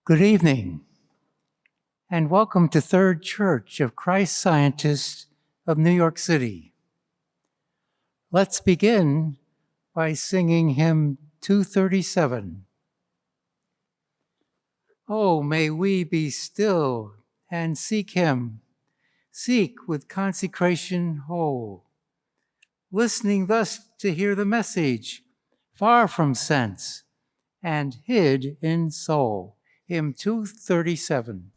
Good evening, and welcome to Third Church of Christ Scientists of New York City. Let's begin by singing hymn 237. Oh, may we be still and seek him, seek with consecration whole, listening thus to hear the message, far from sense and hid in soul. Hymn 237.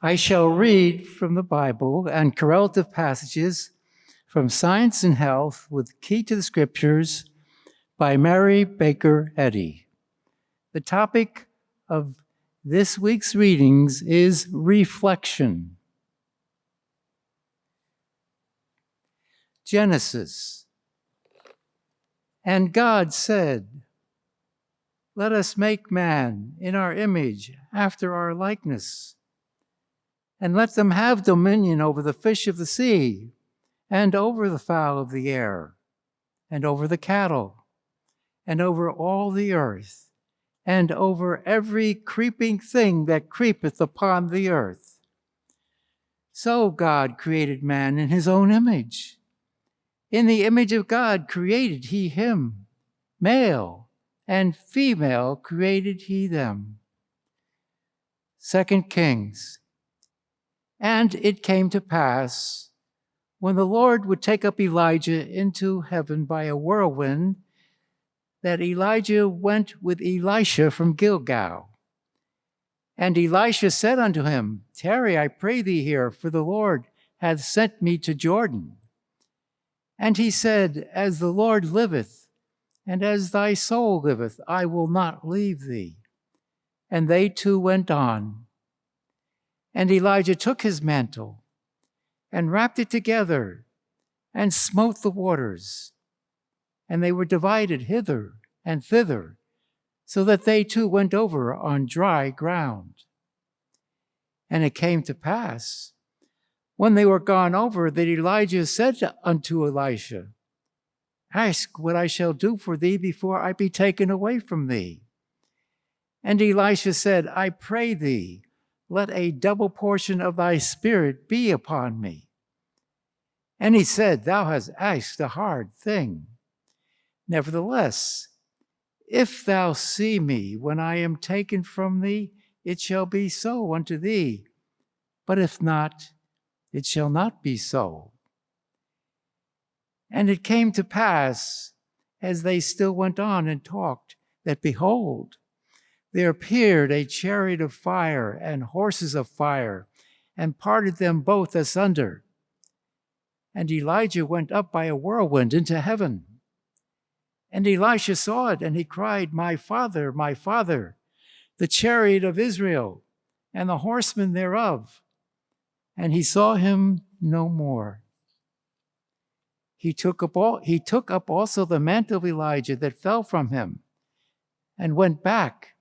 I shall read from the Bible and correlative passages from Science and Health with Key to the Scriptures by Mary Baker Eddy. The topic of this week's readings is reflection. Genesis. And God said, "Let us make man in our image, after our likeness, and let them have dominion over the fish of the sea, and over the fowl of the air, and over the cattle, and over all the earth, and over every creeping thing that creepeth upon the earth." So God created man in his own image. In the image of God created he him. Male and female created he them. 2 Kings. And it came to pass, when the Lord would take up Elijah into heaven by a whirlwind, that Elijah went with Elisha from Gilgal. And Elisha said unto him, "Tarry, I pray thee here, for the Lord hath sent me to Jordan." And he said, "As the Lord liveth, and as thy soul liveth, I will not leave thee." And they two went on. And Elijah took his mantle and wrapped it together and smote the waters, and they were divided hither and thither, so that they too went over on dry ground. And it came to pass, when they were gone over, that Elijah said unto Elisha, Ask what I shall do for thee before I be taken away from thee. And Elisha said, I pray thee, let a double portion of thy spirit be upon me. And he said, Thou hast asked a hard thing. Nevertheless, if thou see me when I am taken from thee, it shall be so unto thee. But if not, it shall not be so. And it came to pass, as they still went on and talked, that behold, there appeared a chariot of fire and horses of fire, and parted them both asunder. And Elijah went up by a whirlwind into heaven. And Elisha saw it, and he cried, my father, the chariot of Israel, and the horsemen thereof. And he saw him no more. He took up also the mantle of Elijah that fell from him, and went back,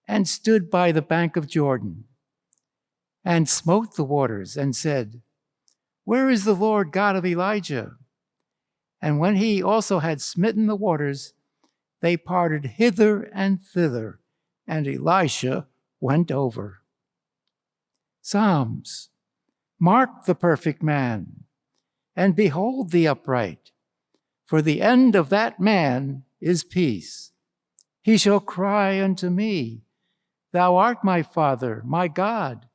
and stood by the bank of Jordan, and smote the waters, and said, Where is the Lord God of Elijah? And when he also had smitten the waters, they parted hither and thither, and Elisha went over. Psalms. Mark the perfect man, and behold the upright, for the end of that man is peace. He shall cry unto me, Thou art my Father, my God,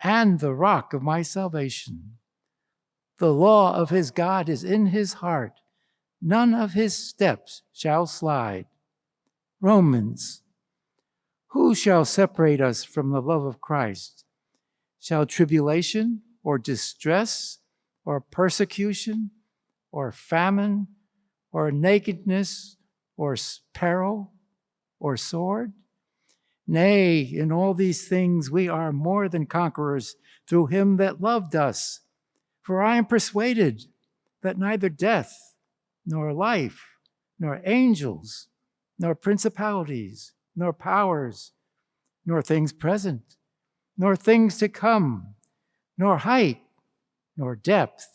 and the rock of my salvation. The law of his God is in his heart. None of his steps shall slide. Romans. Who shall separate us from the love of Christ? Shall tribulation or distress or persecution or famine or nakedness or peril or sword? Nay, in all these things we are more than conquerors through him that loved us. For I am persuaded that neither death, nor life, nor angels, nor principalities, nor powers, nor things present, nor things to come, nor height, nor depth,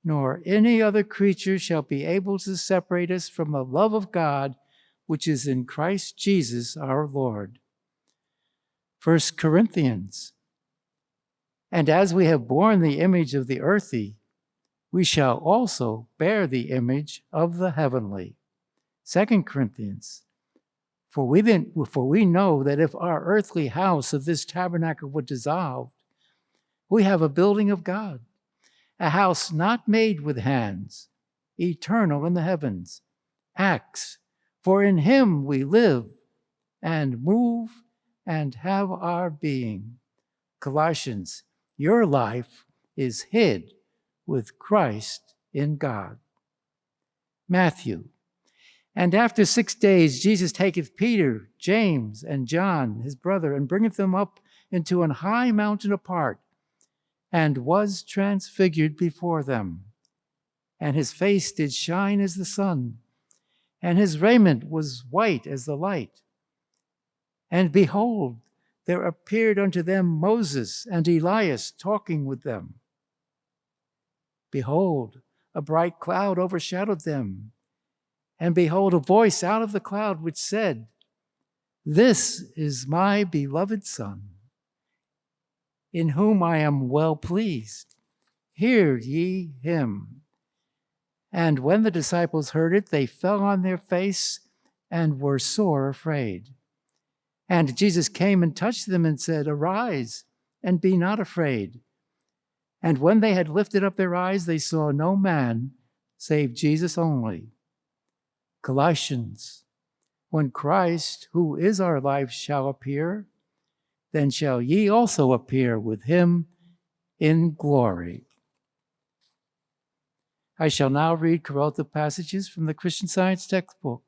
nor any other creature shall be able to separate us from the love of God, which is in Christ Jesus our Lord. 1 Corinthians. And as we have borne the image of the earthy, we shall also bear the image of the heavenly. 2 Corinthians. For we know that if our earthly house of this tabernacle were dissolved, we have a building of God, a house not made with hands, eternal in the heavens. Acts. For in him we live and move and have our being. Colossians. Your life is hid with Christ in God. Matthew. And after 6 days Jesus taketh Peter, James, and John, his brother, and bringeth them up into an high mountain apart, and was transfigured before them. And his face did shine as the sun, and his raiment was white as the light. And behold, there appeared unto them Moses and Elias talking with them. Behold, a bright cloud overshadowed them. And behold, a voice out of the cloud which said, This is my beloved Son, in whom I am well pleased. Hear ye him. And when the disciples heard it, they fell on their face and were sore afraid. And Jesus came and touched them and said, Arise, and be not afraid. And when they had lifted up their eyes, they saw no man save Jesus only. Colossians. When Christ, who is our life, shall appear, then shall ye also appear with him in glory. I shall now read correlative passages from the Christian Science textbook,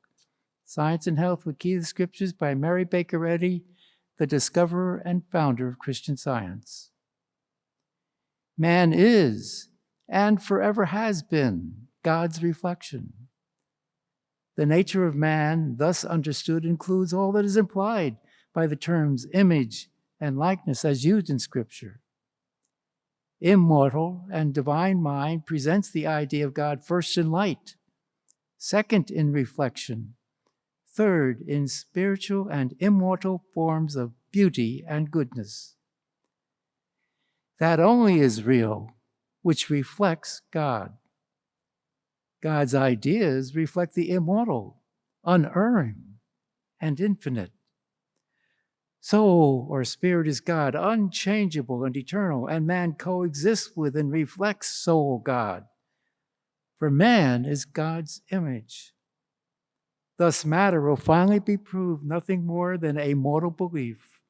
Science and Health with Key to the Scriptures by Mary Baker Eddy, the discoverer and founder of Christian Science. Man is, and forever has been, God's reflection. The nature of man, thus understood, includes all that is implied by the terms image and likeness as used in Scripture. Immortal and divine mind presents the idea of God first in light, second in reflection, third in spiritual and immortal forms of beauty and goodness. That only is real which reflects God. God's ideas reflect the immortal, unerring, and infinite. Soul or spirit is God, unchangeable and eternal, and man coexists with and reflects soul God. For man is God's image. Thus matter will finally be proved nothing more than a mortal belief,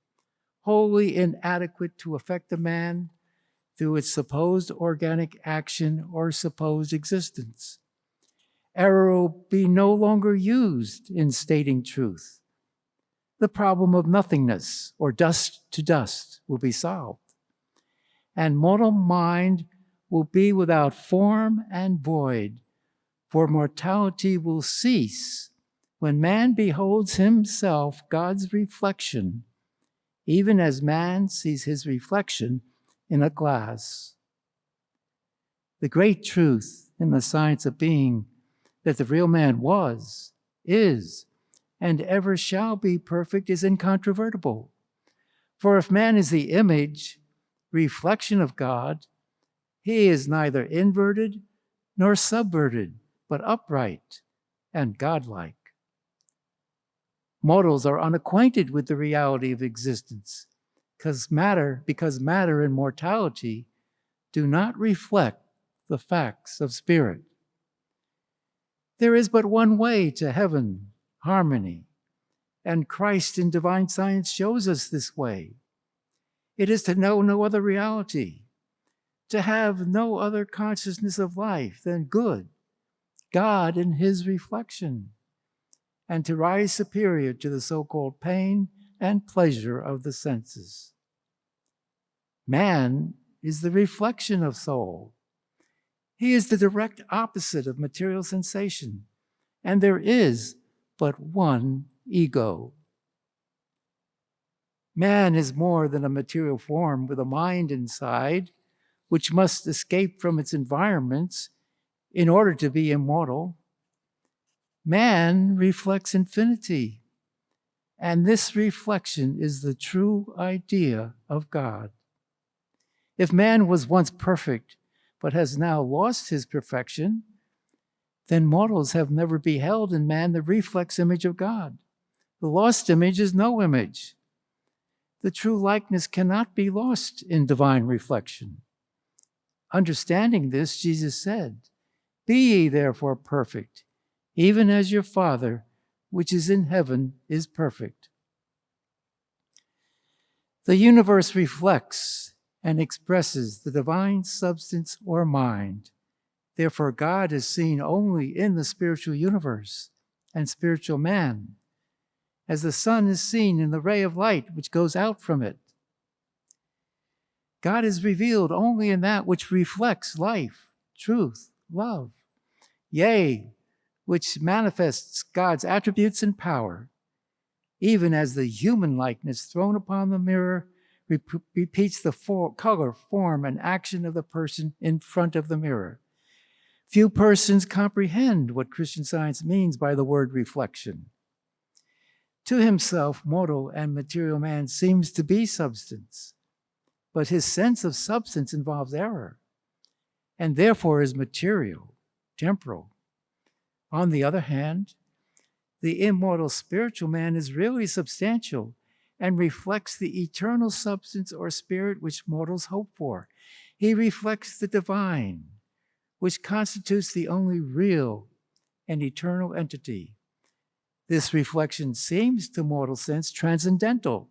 wholly inadequate to affect a man through its supposed organic action or supposed existence. Error will be no longer used in stating truth. The problem of nothingness, or dust to dust, will be solved. And mortal mind will be without form and void, for mortality will cease when man beholds himself God's reflection, even as man sees his reflection in a glass. The great truth in the science of being that the real man was, is, and ever shall be perfect is incontrovertible. For if man is the image, reflection of God, he is neither inverted nor subverted, but upright and godlike. Mortals are unacquainted with the reality of existence because matter and mortality do not reflect the facts of spirit. There is but one way to heaven, harmony, and Christ in divine science shows us this way. It is to know no other reality, to have no other consciousness of life than good, God in his reflection, and to rise superior to the so-called pain and pleasure of the senses. Man is the reflection of soul. He is the direct opposite of material sensation, and there is but one ego. Man is more than a material form with a mind inside, which must escape from its environments in order to be immortal. Man reflects infinity, and this reflection is the true idea of God. If man was once perfect, but has now lost his perfection, then mortals have never beheld in man the reflex image of God. The lost image is no image. The true likeness cannot be lost in divine reflection. Understanding this, Jesus said, "Be ye therefore perfect, even as your Father, which is in heaven, is perfect." The universe reflects and expresses the divine substance or mind. Therefore, God is seen only in the spiritual universe and spiritual man, as the sun is seen in the ray of light which goes out from it. God is revealed only in that which reflects life, truth, love, yea, which manifests God's attributes and power, even as the human likeness thrown upon the mirror repeats the color, form, and action of the person in front of the mirror. Few persons comprehend what Christian Science means by the word reflection. To himself, mortal and material man seems to be substance, but his sense of substance involves error, and therefore is material, temporal. On the other hand, the immortal spiritual man is really substantial and reflects the eternal substance or spirit which mortals hope for. He reflects the divine, which constitutes the only real and eternal entity. This reflection seems to mortal sense transcendental,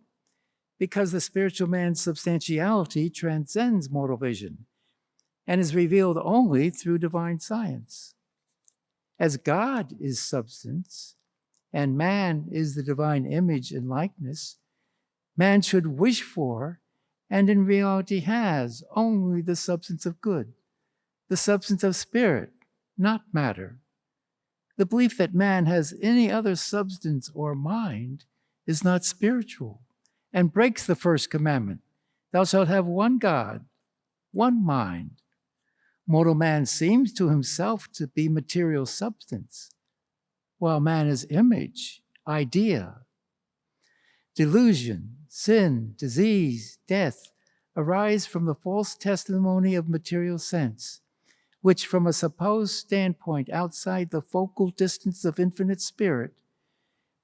because the spiritual man's substantiality transcends mortal vision and is revealed only through divine science. As God is substance, and man is the divine image and likeness, man should wish for, and in reality has, only the substance of good, the substance of spirit, not matter. The belief that man has any other substance or mind is not spiritual and breaks the first commandment. Thou shalt have one God, one mind. Mortal man seems to himself to be material substance, while man is image, idea. Delusion, sin, disease, death arise from the false testimony of material sense, which from a supposed standpoint outside the focal distance of infinite spirit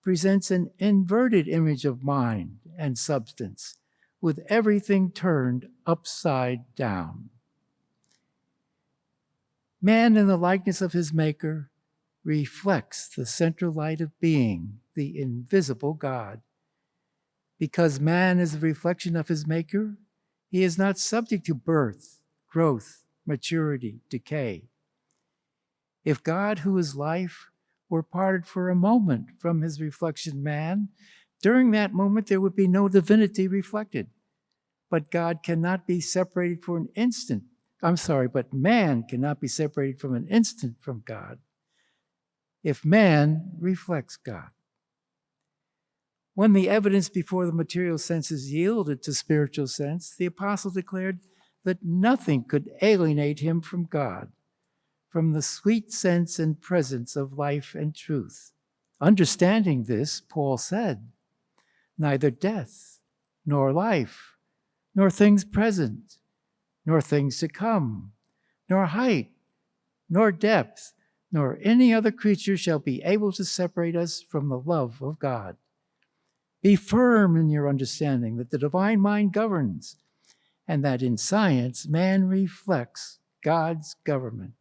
presents an inverted image of mind and substance, with everything turned upside down. Man, in the likeness of his Maker, reflects the central light of being, the invisible God. Because man is the reflection of his Maker, he is not subject to birth, growth, maturity, decay. If God, who is life, were parted for a moment from his reflection, man, during that moment there would be no divinity reflected. But God cannot be separated for an instant. But man cannot be separated from an instant from God if man reflects God. When the evidence before the material senses yielded to spiritual sense, the apostle declared that nothing could alienate him from God, from the sweet sense and presence of life and truth. Understanding this, Paul said, neither death, nor life, nor things present, nor things to come, nor height, nor depth, nor any other creature shall be able to separate us from the love of God. Be firm in your understanding that the divine mind governs, and that in science man reflects God's government.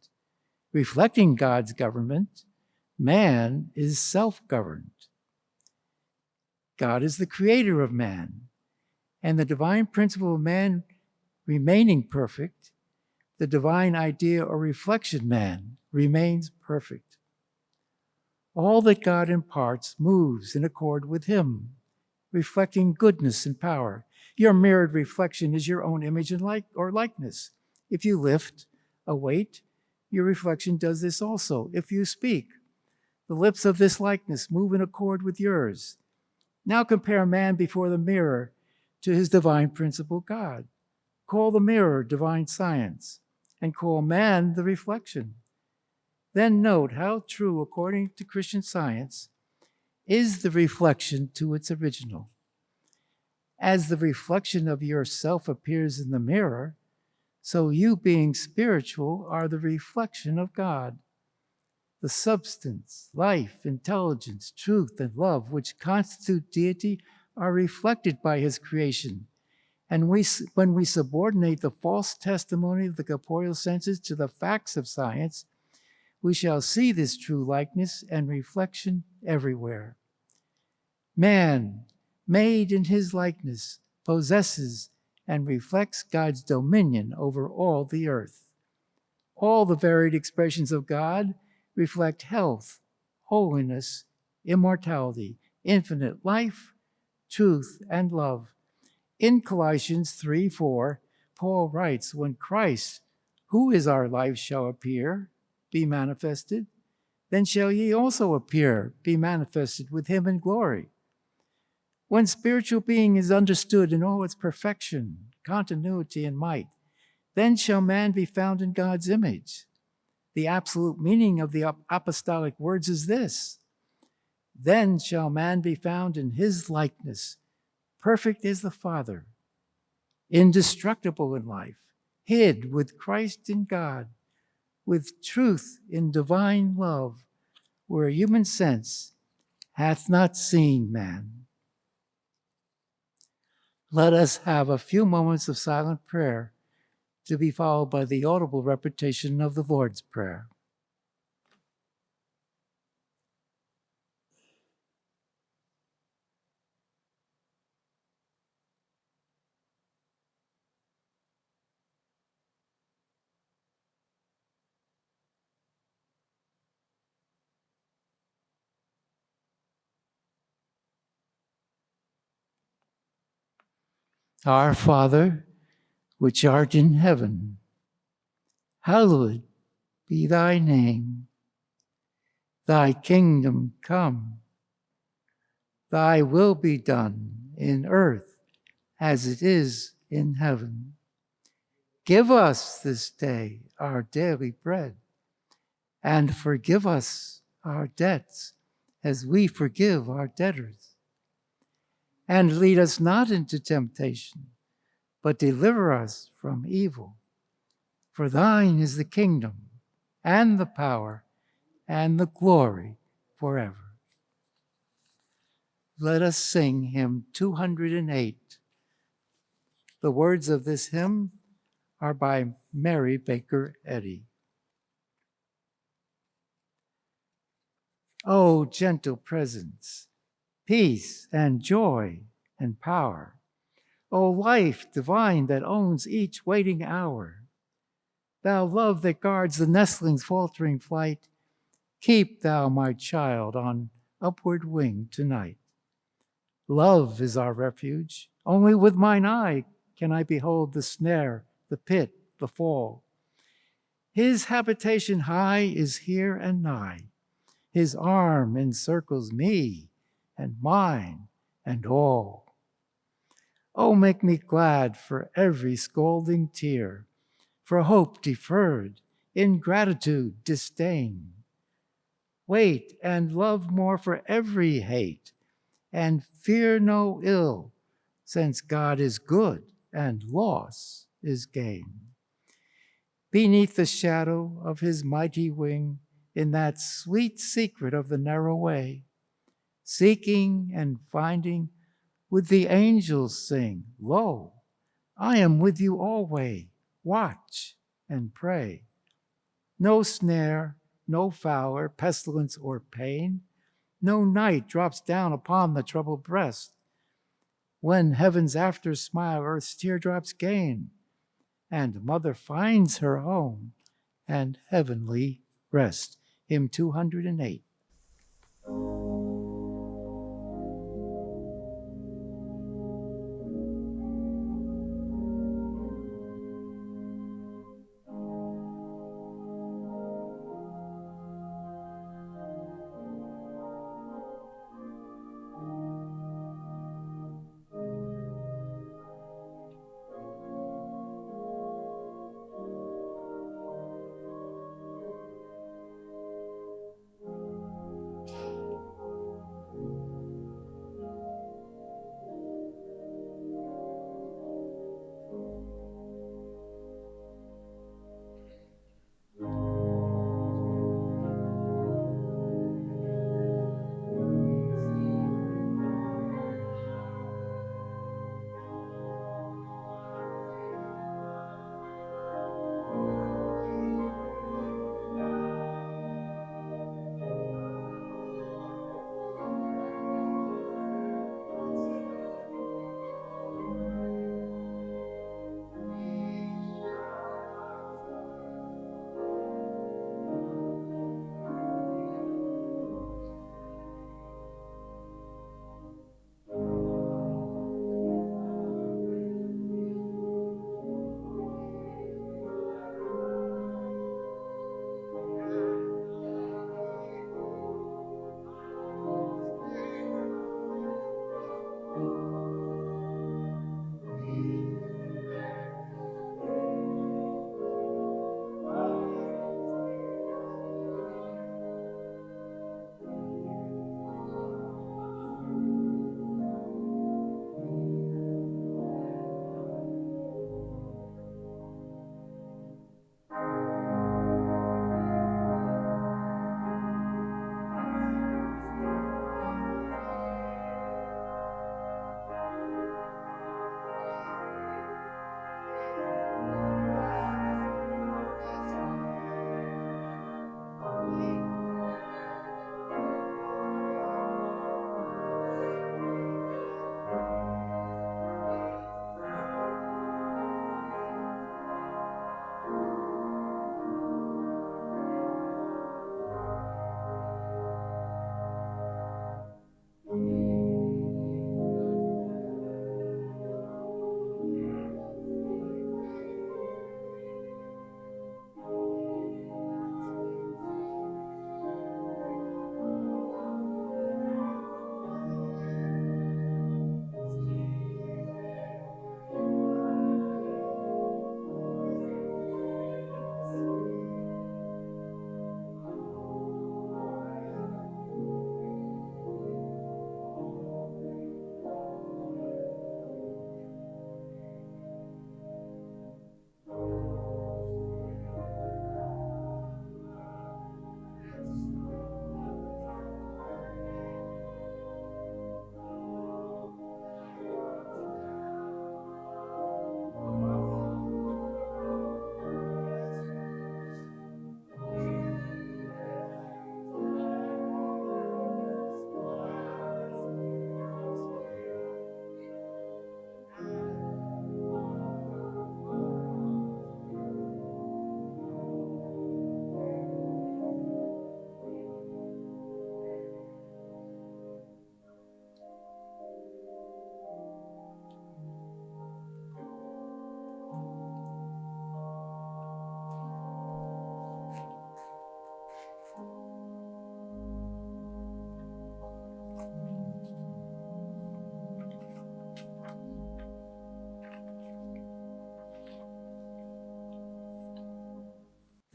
Reflecting God's government, man is self-governed. God is the creator of man, and the divine principle of man remaining perfect, the divine idea or reflection man remains perfect. All that God imparts moves in accord with him, reflecting goodness and power. Your mirrored reflection is your own image and likeness. If you lift a weight, your reflection does this also. If you speak, the lips of this likeness move in accord with yours. Now compare man before the mirror to his divine principle, God. Call the mirror divine science, and call man the reflection. Then note how true, according to Christian Science, is the reflection to its original. As the reflection of yourself appears in the mirror, so you, being spiritual, are the reflection of God. The substance, life, intelligence, truth, and love which constitute deity are reflected by his creation. And when we subordinate the false testimony of the corporeal senses to the facts of science, we shall see this true likeness and reflection everywhere. Man, made in his likeness, possesses and reflects God's dominion over all the earth. All the varied expressions of God reflect health, holiness, immortality, infinite life, truth, and love. In Colossians 3:4, Paul writes, when Christ, who is our life, shall appear, be manifested, then shall ye also appear, be manifested with him in glory. When spiritual being is understood in all its perfection, continuity, and might, then shall man be found in God's image. The absolute meaning of the apostolic words is this: then shall man be found in his likeness, perfect as the Father, indestructible in life, hid with Christ in God, with truth in divine love, where human sense hath not seen man. Let us have a few moments of silent prayer to be followed by the audible repetition of the Lord's Prayer. Our Father, which art in heaven, hallowed be thy name. Thy kingdom come. Thy will be done in earth as it is in heaven. Give us this day our daily bread, and forgive us our debts as we forgive our debtors. And lead us not into temptation, but deliver us from evil. For thine is the kingdom, and the power, and the glory forever. Let us sing hymn 208. The words of this hymn are by Mary Baker Eddy. O gentle presence, peace and joy and power, O life divine that owns each waiting hour, thou love that guards the nestling's faltering flight, keep thou my child on upward wing tonight. Love is our refuge. Only with mine eye can I behold the snare, the pit, the fall. His habitation high is here and nigh. His arm encircles me and mine and all. Oh, make me glad for every scalding tear, for hope deferred, ingratitude, disdain. Wait and love more for every hate, and fear no ill, since God is good and loss is gain. Beneath the shadow of his mighty wing, in that sweet secret of the narrow way, seeking and finding, with the angels sing, lo, I am with you alway, watch and pray. No snare, no fowler, pestilence or pain, no night drops down upon the troubled breast. When heaven's after smile earth's teardrops gain, and mother finds her home and heavenly rest. Hymn 208.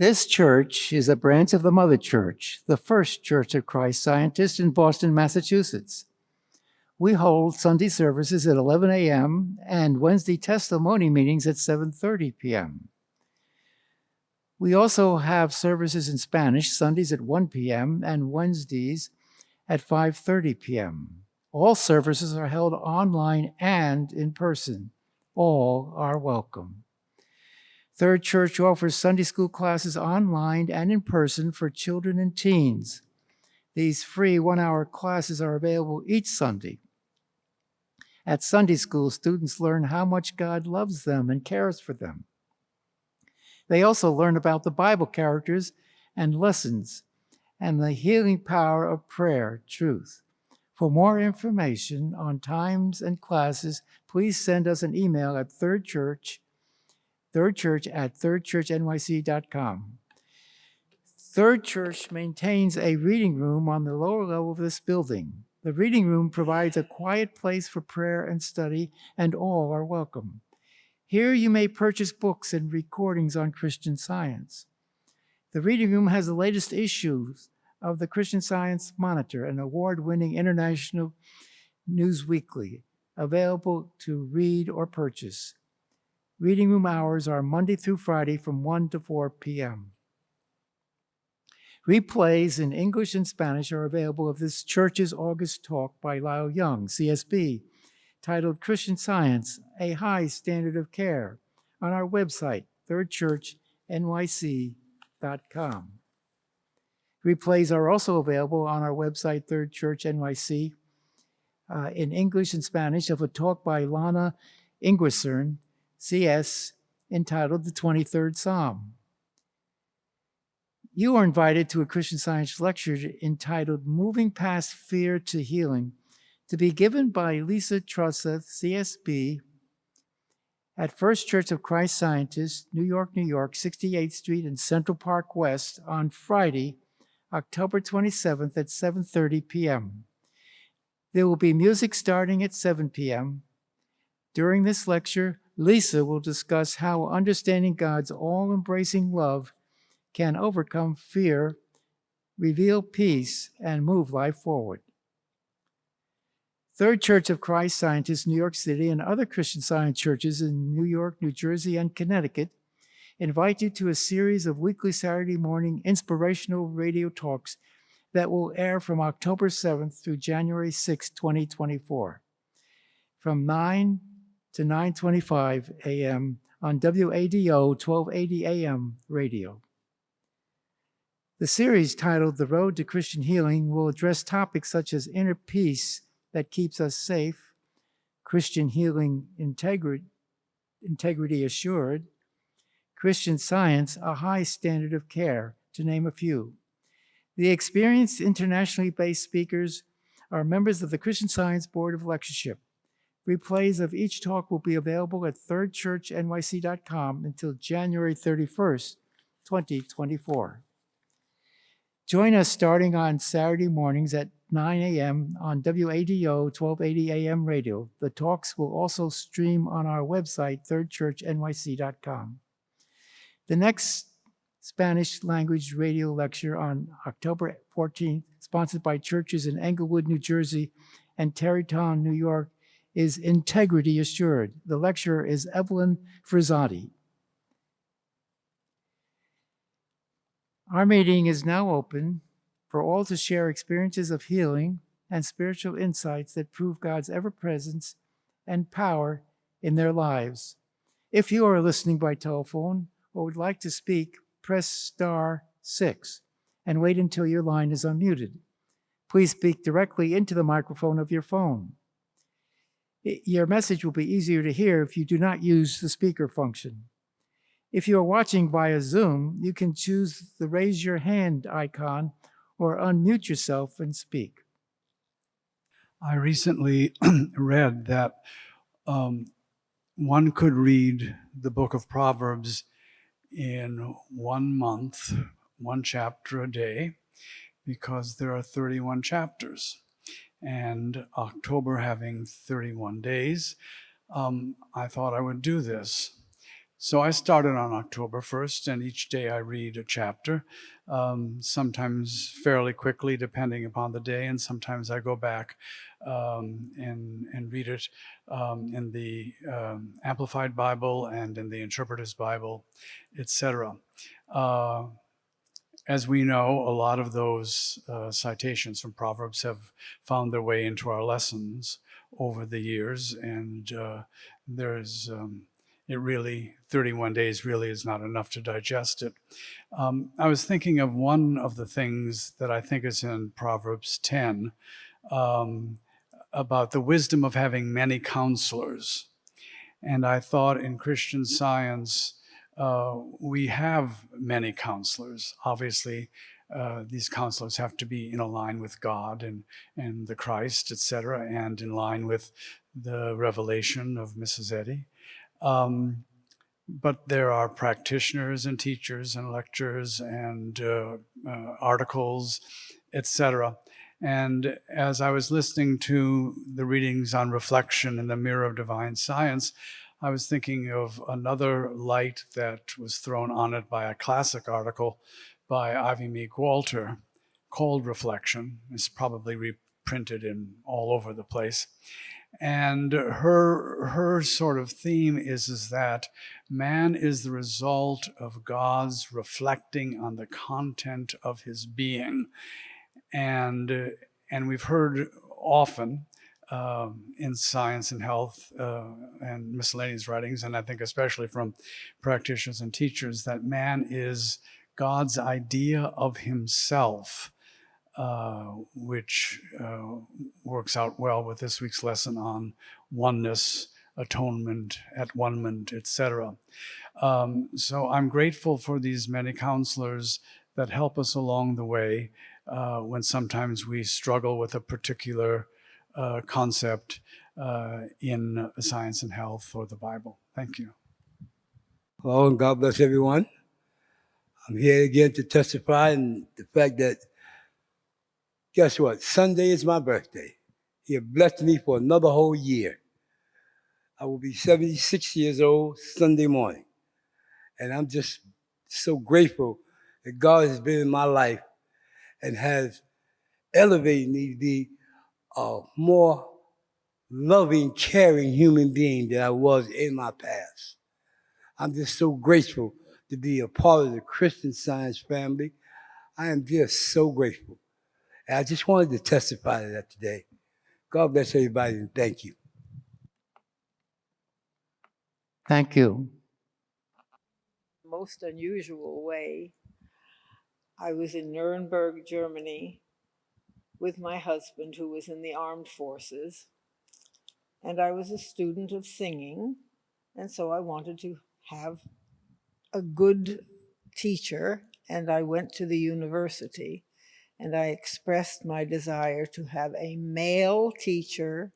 This church is a branch of the Mother Church, the First Church of Christ Scientist in Boston, Massachusetts. We hold Sunday services at 11 a.m. and Wednesday testimony meetings at 7:30 p.m. We also have services in Spanish, Sundays at 1 p.m. and Wednesdays at 5:30 p.m. All services are held online and in person. All are welcome. Third Church offers Sunday school classes online and in person for children and teens. These free one-hour classes are available each Sunday. At Sunday school, students learn how much God loves them and cares for them. They also learn about the Bible characters and lessons and the healing power of prayer truth. For more information on times and classes, please send us an email at thirdchurch@thirdchurchnyc.com. Third Church maintains a reading room on the lower level of this building. The reading room provides a quiet place for prayer and study, and all are welcome. Here you may purchase books and recordings on Christian Science. The reading room has the latest issues of the Christian Science Monitor, an award-winning international news weekly, available to read or purchase. Reading room hours are Monday through Friday from 1 to 4 p.m. Replays in English and Spanish are available of this church's August talk by Lyle Young, CSB, titled Christian Science, A High Standard of Care, on our website, thirdchurchnyc.com. Replays are also available on our website, Third Church NYC, in English and Spanish of a talk by Lana Ingersoll, CS, entitled The 23rd Psalm. You are invited to a Christian Science lecture entitled Moving Past Fear to Healing, to be given by Lisa Trusseth, CSB, at First Church of Christ Scientist, New York, 68th Street and Central Park West on Friday, October 27th at 7:30 p.m. There will be music starting at 7 p.m. During this lecture, Lisa will discuss how understanding God's all-embracing love can overcome fear, reveal peace, and move life forward. Third Church of Christ Scientist, New York City, and other Christian Science churches in New York, New Jersey, and Connecticut invite you to a series of weekly Saturday morning inspirational radio talks that will air from October 7th through January 6, 2024, from 9 to 9:25 a.m. on WADO 1280 AM radio. The series, titled The Road to Christian Healing, will address topics such as inner peace that keeps us safe, Christian healing integrity assured, Christian Science, a high standard of care, to name a few. The experienced internationally based speakers are members of the Christian Science Board of Lectureship. Replays of each talk will be available at thirdchurchnyc.com until January 31st, 2024. Join us starting on Saturday mornings at 9 a.m. on WADO 1280 AM radio. The talks will also stream on our website, thirdchurchnyc.com. The next Spanish language radio lecture on October 14th, sponsored by churches in Englewood, New Jersey, and Tarrytown, New York, is Integrity Assured. The lecturer is Evelyn Frizzati. Our meeting is now open for all to share experiences of healing and spiritual insights that prove God's ever-presence and power in their lives. If you are listening by telephone or would like to speak, press *6 and wait until your line is unmuted. Please speak directly into the microphone of your phone. Your message will be easier to hear if you do not use the speaker function. If you are watching via Zoom, you can choose the raise your hand icon or unmute yourself and speak. I recently read that one could read the book of Proverbs in 1 month, one chapter a day, because there are 31 chapters. And October having 31 days, I thought I would do this. So I started on October 1st, and each day I read a chapter, sometimes fairly quickly, depending upon the day, and sometimes I go back and read it in the Amplified Bible and in the Interpreter's Bible, etc. As we know, a lot of those citations from Proverbs have found their way into our lessons over the years, and there's it really 31 days really is not enough to digest it. I was thinking of one of the things that I think is in Proverbs 10 about the wisdom of having many counselors, and I thought in Christian Science we have many counselors. Obviously, these counselors have to be in a line with God and the Christ, etc., and in line with the revelation of Mrs. Eddy. But there are practitioners and teachers and lectures and articles, etc. And as I was listening to the readings on reflection in the Mirror of Divine Science, I was thinking of another light that was thrown on it by a classic article by Ivy Meek Walter called Reflection. It's probably reprinted in all over the place. And her sort of theme is that man is the result of God's reflecting on the content of his being. And we've heard often in science and health and miscellaneous writings, and I think especially from practitioners and teachers, that man is God's idea of himself, which works out well with this week's lesson on oneness, atonement, at-one-ment, etc. So I'm grateful for these many counselors that help us along the way when sometimes we struggle with a particular concept in science and health or the Bible. Thank you. Hello, and God bless everyone. I'm here again to testify in the fact that, guess what? Sunday is my birthday. He has blessed me for another whole year. I will be 76 years old Sunday morning. And I'm just so grateful that God has been in my life and has elevated me to be a more loving, caring human being than I was in my past. I'm just so grateful to be a part of the Christian Science family. I am just so grateful. And I just wanted to testify to that today. God bless everybody and thank you. Thank you. Most unusual way. I was in Nuremberg, Germany, with my husband, who was in the armed forces, and I was a student of singing, and so I wanted to have a good teacher, and I went to the university, and I expressed my desire to have a male teacher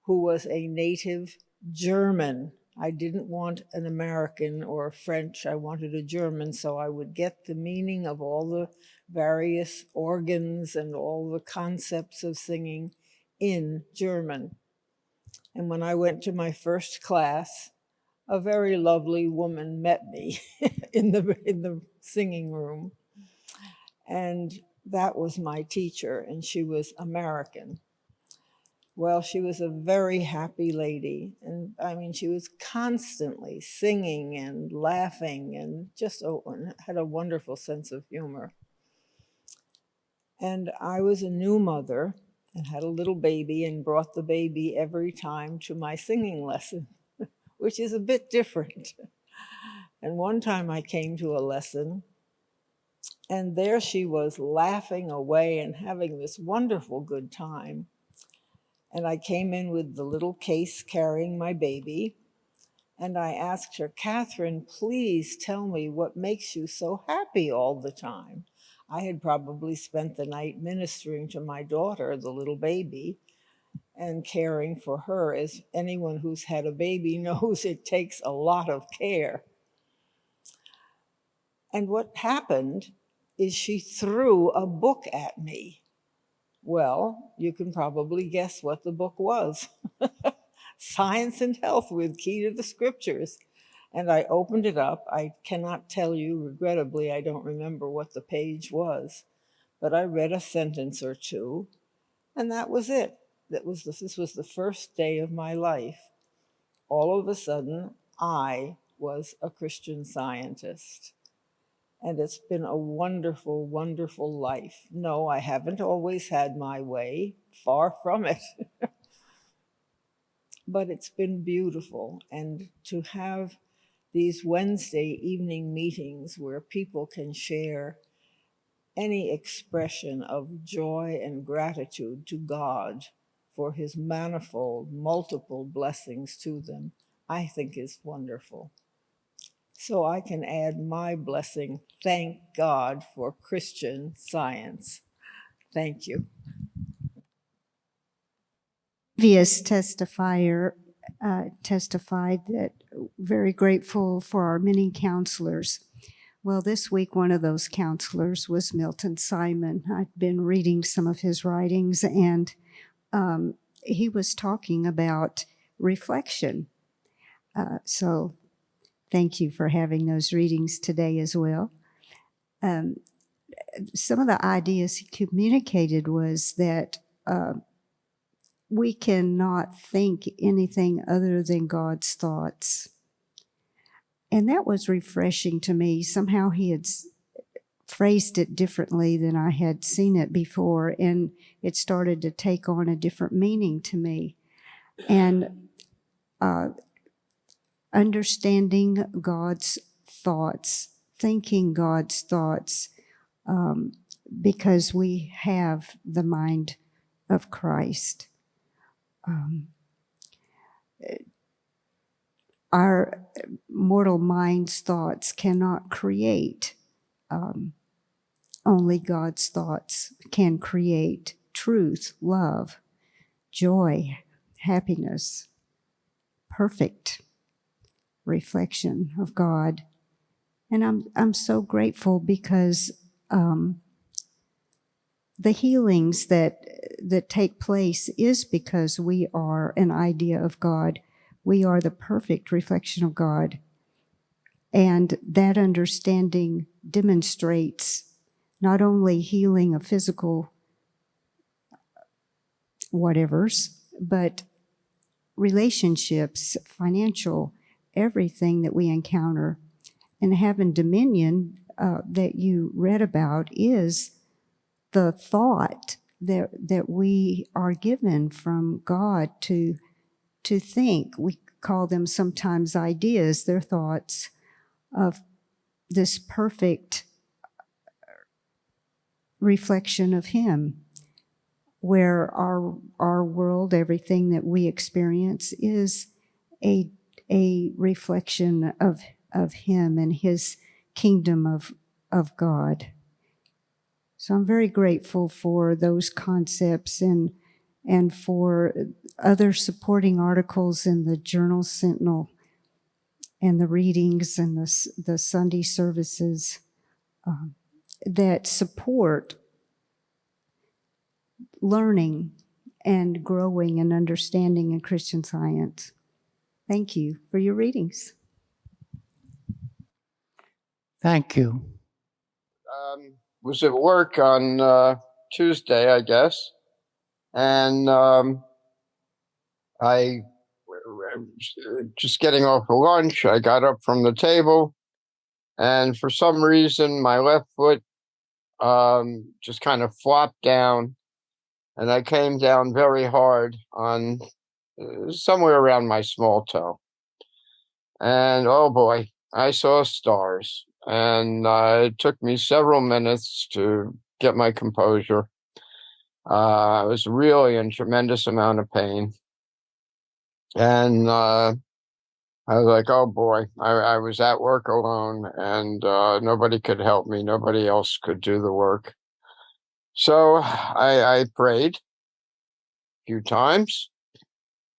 who was a native German. I didn't want an American or French. I wanted a German, so I would get the meaning of all the various organs and all the concepts of singing in German. And when I went to my first class, a very lovely woman met me in the singing room. And that was my teacher, and she was American. Well, she was a very happy lady. And I mean, she was constantly singing and laughing and just had a wonderful sense of humor. And I was a new mother and had a little baby and brought the baby every time to my singing lesson, which is a bit different. And one time I came to a lesson, and there she was laughing away and having this wonderful good time. And I came in with the little case carrying my baby, and I asked her, "Catherine, please tell me what makes you so happy all the time." I had probably spent the night ministering to my daughter, the little baby, and caring for her. As anyone who's had a baby knows, it takes a lot of care. And what happened is she threw a book at me. Well, you can probably guess what the book was. Science and Health with Key to the Scriptures. And I opened it up. I cannot tell you, regrettably, I don't remember what the page was, but I read a sentence or two, and that was it. This was the first day of my life. All of a sudden, I was a Christian Scientist. And it's been a wonderful, wonderful life. No, I haven't always had my way, far from it. But it's been beautiful. And to have these Wednesday evening meetings where people can share any expression of joy and gratitude to God for his manifold, multiple blessings to them, I think is wonderful. So I can add my blessing. Thank God for Christian Science. Thank you. Previous testifier testified that very grateful for our many counselors. Well, this week, one of those counselors was Milton Simon. I'd been reading some of his writings, and he was talking about reflection. So thank you for having those readings today as well. Some of the ideas he communicated was that we cannot think anything other than God's thoughts. And that was refreshing to me. Somehow he had phrased it differently than I had seen it before, and it started to take on a different meaning to me. And understanding God's thoughts, thinking God's thoughts, because we have the mind of Christ. Our mortal mind's thoughts cannot create. Only God's thoughts can create truth, love, joy, happiness, perfect reflection of God. And I'm so grateful because the healings that take place is because we are an idea of God. We are the perfect reflection of God. And that understanding demonstrates not only healing of physical whatevers, but relationships, financial, everything that we encounter. And having dominion that you read about is the thought that we are given from God to think. We call them sometimes ideas. They're thoughts of this perfect reflection of Him, where our world, everything that we experience, is a reflection of Him and His kingdom of God. So I'm very grateful for those concepts and for other supporting articles in the Journal Sentinel and the readings and the Sunday services that support learning and growing and understanding in Christian Science. Thank you for your readings. Thank you. Was at work on Tuesday, I guess, and I just getting off of lunch. I got up from the table, and for some reason, my left foot just kind of flopped down, and I came down very hard on somewhere around my small toe. And oh boy, I saw stars. And it took me several minutes to get my composure. I was really in tremendous amount of pain. And I was like, oh boy, I was at work alone, and nobody could help me. Nobody else could do the work. So I prayed a few times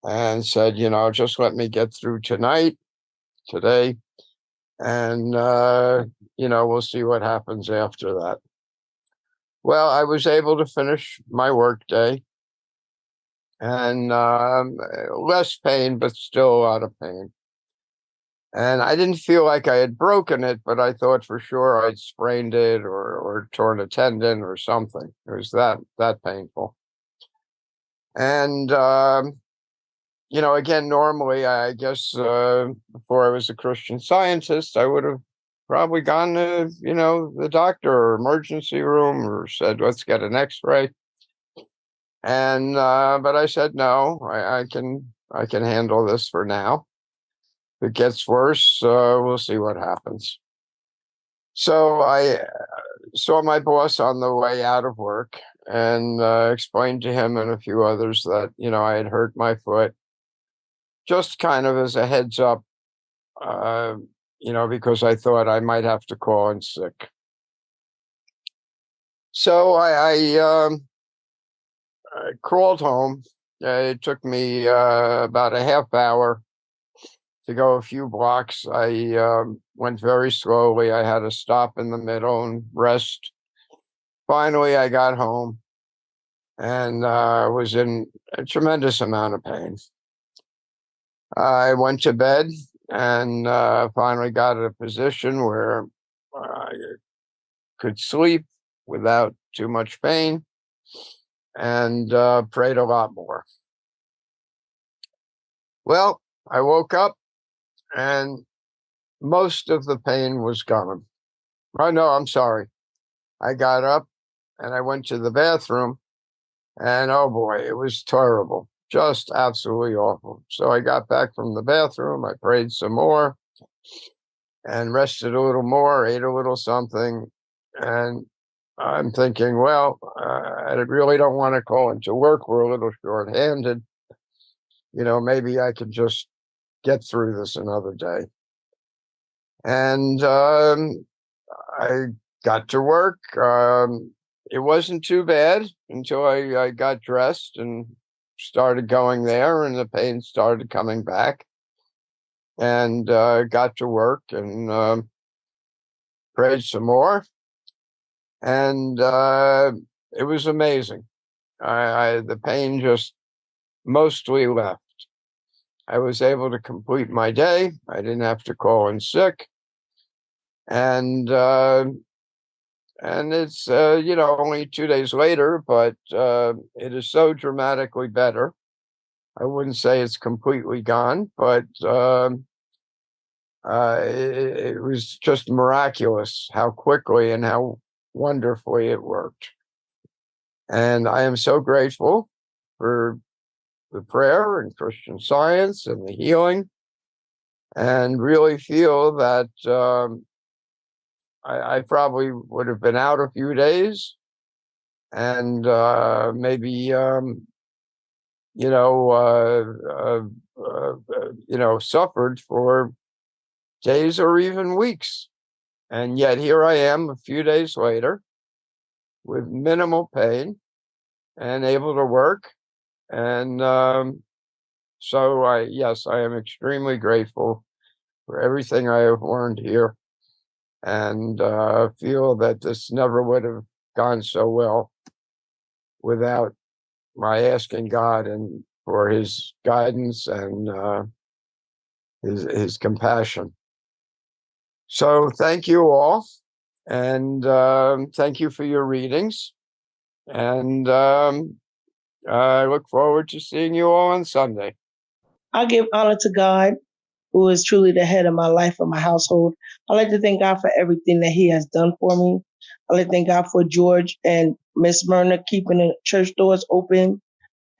and said, just let me get through today. And, we'll see what happens after that. Well, I was able to finish my work day, and less pain, but still a lot of pain. And I didn't feel like I had broken it, but I thought for sure I'd sprained it or torn a tendon or something. It was that painful. And again, normally, I guess before I was a Christian Scientist, I would have probably gone to, the doctor or emergency room or said, let's get an X-ray. And but I said, no, I can handle this for now. If it gets worse, we'll see what happens. So I saw my boss on the way out of work and explained to him and a few others that, I had hurt my foot, just kind of as a heads up, because I thought I might have to call in sick. So I crawled home. It took me about a half hour to go a few blocks. I went very slowly. I had to stop in the middle and rest. Finally, I got home and was in a tremendous amount of pain. I went to bed and finally got a position where I could sleep without too much pain and prayed a lot more. Well, I woke up and most of the pain was gone. Oh, no, I'm sorry. I got up and I went to the bathroom and oh boy, it was terrible. Just absolutely awful. So I got back from the bathroom, I prayed some more and rested a little more, ate a little something. And I'm thinking, well, I really don't want to call into work. We're a little short-handed. Maybe I could just get through this another day. And I got to work. It wasn't too bad until I got dressed and started going there, and the pain started coming back. And got to work and prayed some more. And it was amazing. The pain just mostly left. I was able to complete my day. I didn't have to call in sick. And it's only 2 days later, but it is so dramatically better. I wouldn't say it's completely gone, but it was just miraculous how quickly and how wonderfully it worked. And I am so grateful for the prayer and Christian Science and the healing, and really feel that I probably would have been out a few days and maybe suffered for days or even weeks. And yet here I am a few days later with minimal pain and able to work. And so I am extremely grateful for everything I have learned here, and feel that this never would have gone so well without my asking God and for his guidance and his compassion. So thank you all, and thank you for your readings, and I look forward to seeing you all on Sunday. I give honor to God, who is truly the head of my life and my household. I like to thank God for everything that he has done for me. I like to thank God for George and Miss Myrna keeping the church doors open,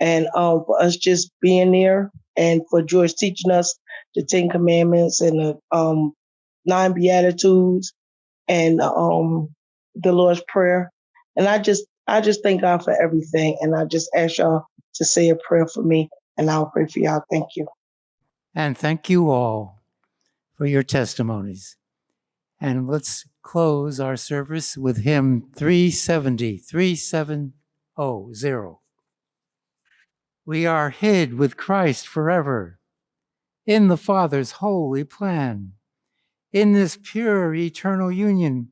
and for us just being there, and for George teaching us the 10 Commandments and the 9 Beatitudes and the Lord's Prayer. And I just thank God for everything. And I just ask y'all to say a prayer for me, and I'll pray for y'all. Thank you. And thank you all for your testimonies. And let's close our service with hymn 370. We are hid with Christ forever in the Father's holy plan. In this pure eternal union,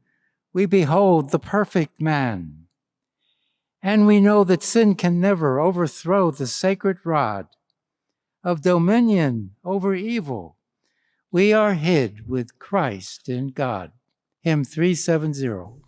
we behold the perfect man. And we know that sin can never overthrow the sacred rod of dominion over evil, We are hid with Christ in God. Hymn 370.